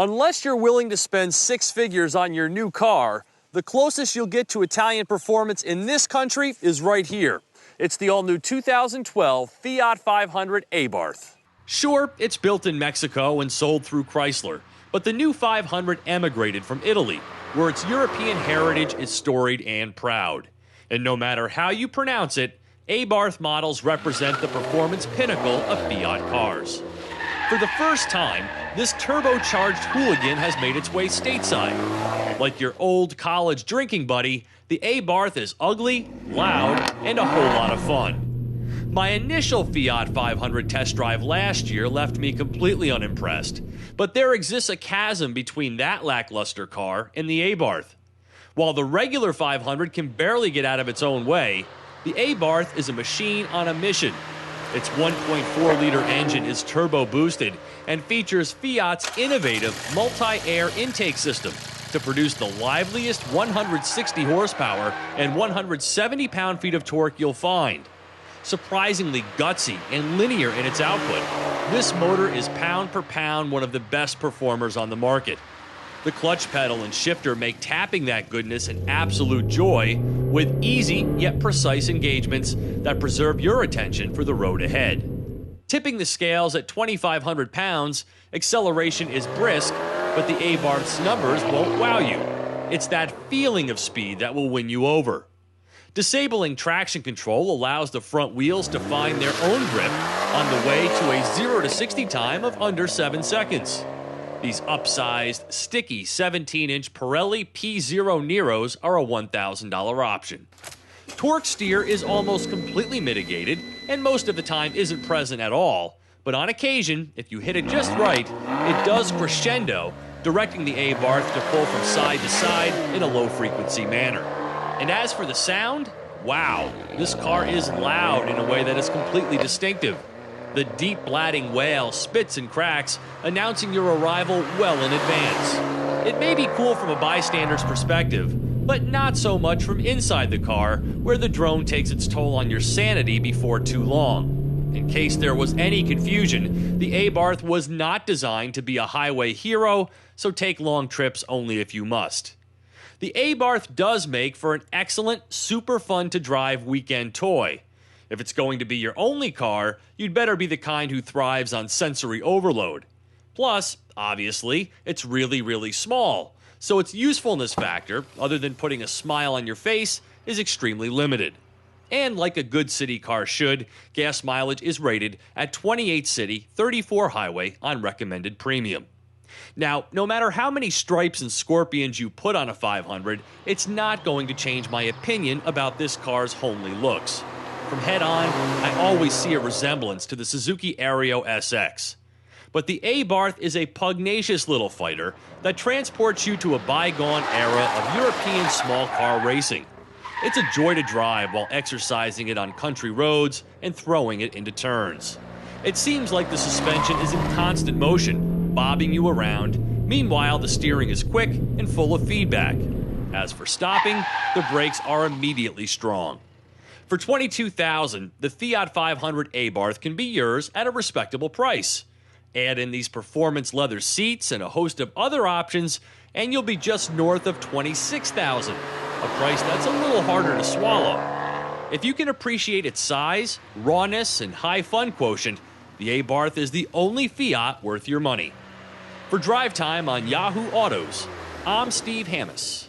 Unless you're willing to spend six figures on your new car, the closest you'll get to Italian performance in this country is right here. It's the all-new 2012 Fiat 500 Abarth. Sure, it's built in Mexico and sold through Chrysler, but the new 500 emigrated from Italy, where its European heritage is storied and proud. And no matter how you pronounce it, Abarth models represent the performance pinnacle of Fiat cars. For the first time, this turbocharged hooligan has made its way stateside. Like your old college drinking buddy, the Abarth is ugly, loud, and a whole lot of fun. My initial Fiat 500 test drive last year left me completely unimpressed, but there exists a chasm between that lackluster car and the Abarth. While the regular 500 can barely get out of its own way, the Abarth is a machine on a mission. Its 1.4-liter engine is turbo-boosted and features Fiat's innovative multi-air intake system to produce the liveliest 160 horsepower and 170 pound-feet of torque you'll find. Surprisingly gutsy and linear in its output, this motor is pound per pound one of the best performers on the market. The clutch pedal and shifter make tapping that goodness an absolute joy, with easy yet precise engagements that preserve your attention for the road ahead. Tipping the scales at 2,500 pounds, acceleration is brisk, but the Abarth's numbers won't wow you. It's that feeling of speed that will win you over. Disabling traction control allows the front wheels to find their own grip on the way to a 0 to 60 time of under 7 seconds. These upsized, sticky 17-inch Pirelli P0 Neros are a $1,000 option. Torque steer is almost completely mitigated and most of the time isn't present at all, but on occasion, if you hit it just right, it does crescendo, directing the Abarth to pull from side to side in a low-frequency manner. And as for the sound, wow, this car is loud in a way that is completely distinctive. The deep blatting wail spits and cracks, announcing your arrival well in advance. It may be cool from a bystander's perspective, but not so much from inside the car, where the drone takes its toll on your sanity before too long. In case there was any confusion, the Abarth was not designed to be a highway hero, so take long trips only if you must. The Abarth does make for an excellent, super fun to drive weekend toy. If it's going to be your only car, you'd better be the kind who thrives on sensory overload. Plus, obviously, it's really, really small, so its usefulness factor, other than putting a smile on your face, is extremely limited. And like a good city car should, gas mileage is rated at 28 city, 34 highway on recommended premium. Now, no matter how many stripes and scorpions you put on a 500, it's not going to change my opinion about this car's homely looks. From head on, I always see a resemblance to the Suzuki Aereo SX. But the Abarth is a pugnacious little fighter that transports you to a bygone era of European small car racing. It's a joy to drive while exercising it on country roads and throwing it into turns. It seems like the suspension is in constant motion, bobbing you around. Meanwhile, the steering is quick and full of feedback. As for stopping, the brakes are immediately strong. For $22,000, the Fiat 500 Abarth can be yours at a respectable price. Add in these performance leather seats and a host of other options, and you'll be just north of $26,000, a price that's a little harder to swallow. If you can appreciate its size, rawness, and high fun quotient, the Abarth is the only Fiat worth your money. For Drive Time on Yahoo Autos, I'm Steve Hammis.